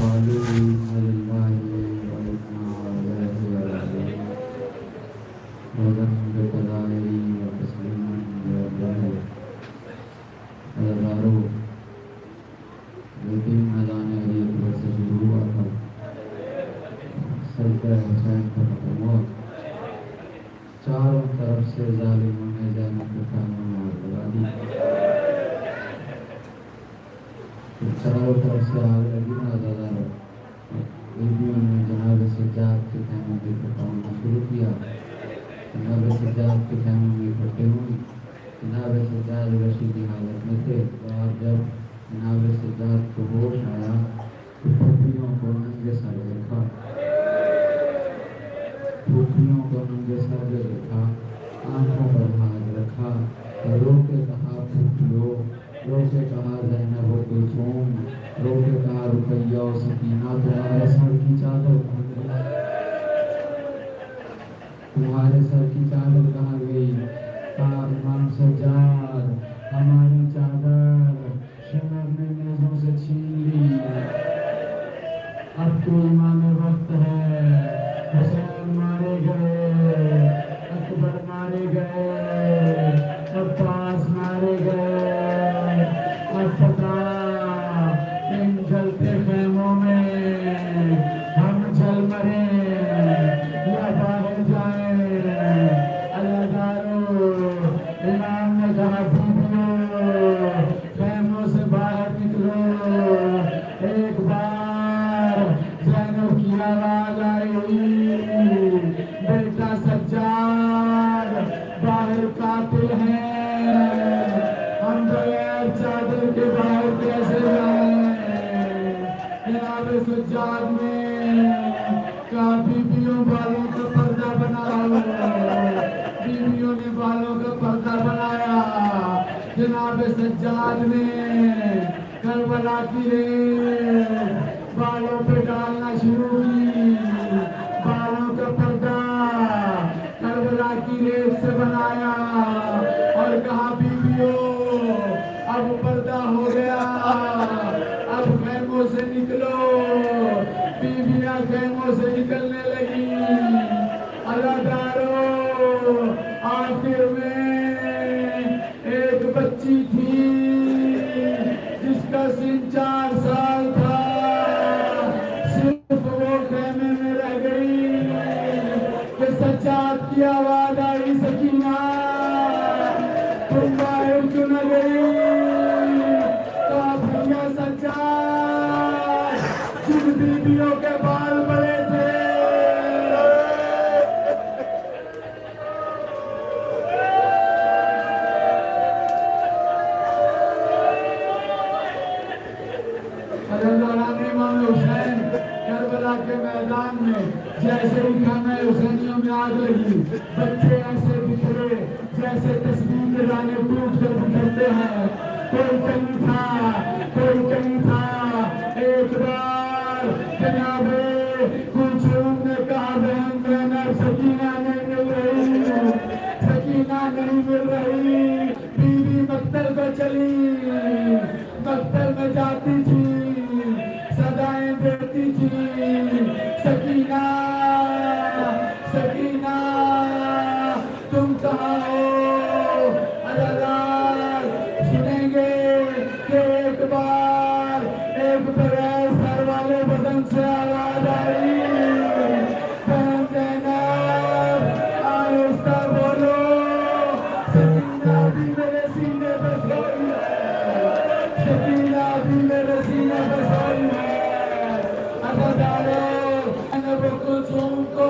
قالوا إنا لله وإنا إليه راجعون وذنب كبائر وتسليما بالله ہزاروں لیکن میدان علی اکبر سے شروع ہوا تھا، سجدہ حسین کا ختم ہوا، چاروں طرف سے ظالموں نے زینب کے خیموں میں آگ لگا دی۔ چاروں طرف سے آگ لگی نا ہزاروں، بیویوں نے جناب سجاد کے خیموں میں اکٹھا ہونا شروع کیا۔ جناب سجاد کے خیموں میں اکٹھے ہوئی، جناب سجاد رشی کی حالت میں تھے، اور جب جناب سجاد کو ہوش آیا تو پھوپھیوں کو ننگے سر دیکھا، پھوپھیوں کو ننگے سر دیکھا، آنکھوں پر ہاتھ رکھا، رو کے کہا پھوپھیو، رو کے کہا زینب و کلثوم، رو کے کہا رقیہ و سکینہ، تمہارے سر کی چادر کہاں گئی؟ تمہارے سر کی چادر کہاں گئی؟ کہا امام سجاد ہماری چادر شمر نے نیزوں سے چھین لی، اب تو امام وقت ہے، حسین مارے گئے، اکبر مارے گئے، عباس مارے گئے، اب پتا ان جلتے خیموں میں ہم جل مریں یا باہر جائیں۔ اللہ دارو امام نے کہا بیویو خیموں سے باہر نکلو، ایک بار زینب کی آواز آئی، بیٹا سجاد باہر قاتل ہے، ہم بغیر چادر کے باہر کیسے جائیں؟ جناب سجاد نے کہا بیویوں بالوں کا پردہ بناؤ، بیویوں نے بالوں کا پردہ بنایا، جناب سجاد نے کربلا کی ریت بالوں پہ ڈالنا شروع کی، بالوں کا پردہ کربلا کی ریت سے بنایا اور کہا بیویوں اب پردہ ہو گیا، اب خیموں سے نکلو۔ بیویاں خیموں سے نکلنے لگی، اللہ دارو آخر میں ایک بچی تھی جس کا سن 4 سال تھا، صرف وہ خیمے میں رہ گئی کہ سجاد کی آواز آئی، سکینہ تم باہر کیوں نہ گئی؟ کہا بھیا سجاد جن بیویوں کے بال بڑے تھے امام حسین کربلا کے میدان میں جیسے ہی خیمہ حسینیوں میں آگ لگی، بچے ایسے بکھرے جیسے تسبیح کے دانے ٹوٹ کر بکھرتے ہیں، کوئی کہیں تھا کوئی کہیں تھا۔ ایک بار جناب کلثوم نے کہا بہن زینب سکینہ نہیں مل رہی، سکینہ نہیں مل رہی، بیوی مقتل کو چلی، مقتل میں جاتی تھی، صدائیں دیتی تھی، سکینہ سکینہ تم کہاں ہو؟ اللہ سنیں گے کہ ایک بار ایک بغیر سر والے بدن سے آواز آئی، بہن زینب آہستہ بولو، سکینہ بھی میرے سینے پہ سوئی ہے، سکینہ بھی میرے سینے پہ سوئی ہے۔ زینب کلثوم کو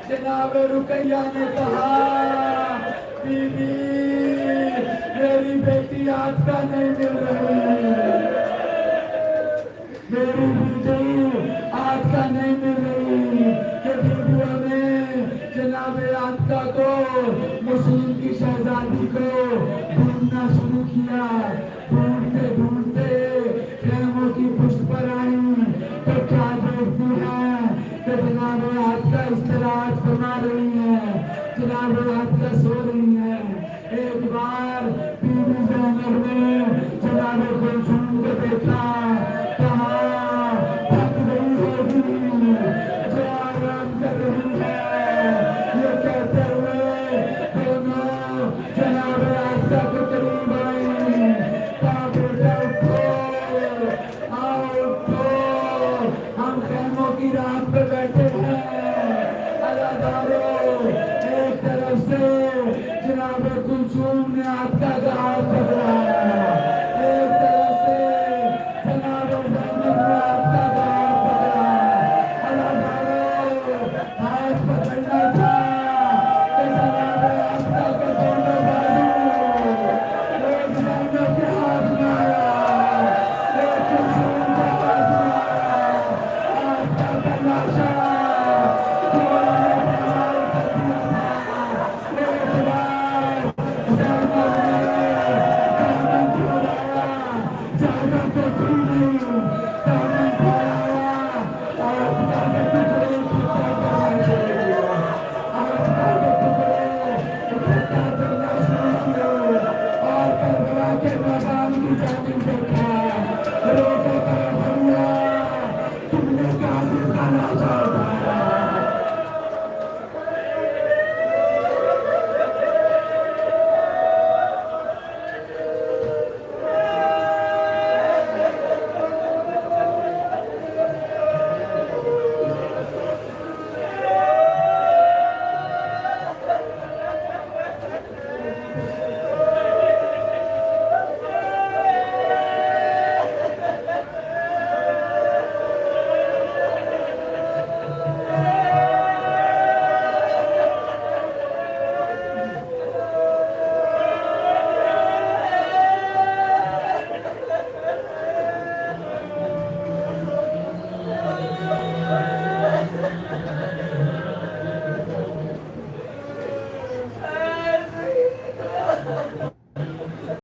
جناب رقیہ نے کہا بیوی میری بیٹی آج کا نہیں مل رہی، میری بیٹی آج کا نہیں مل رہی، کہ بیویوں نے جناب آتکا کو مسلم کی شہزادی کو ڈھونڈنا شروع کیا، ڈھونڈتے ڈھونڈتے خیموں کی پشت پر آئی تو کیا دیکھتی ہیں کہ جناب آتکا استراحت فرما رہی ہیں، جناب آتکا سو رہی ہیں۔ ایک بار بیوی زینب نے جناب کلثوم کو دیکھا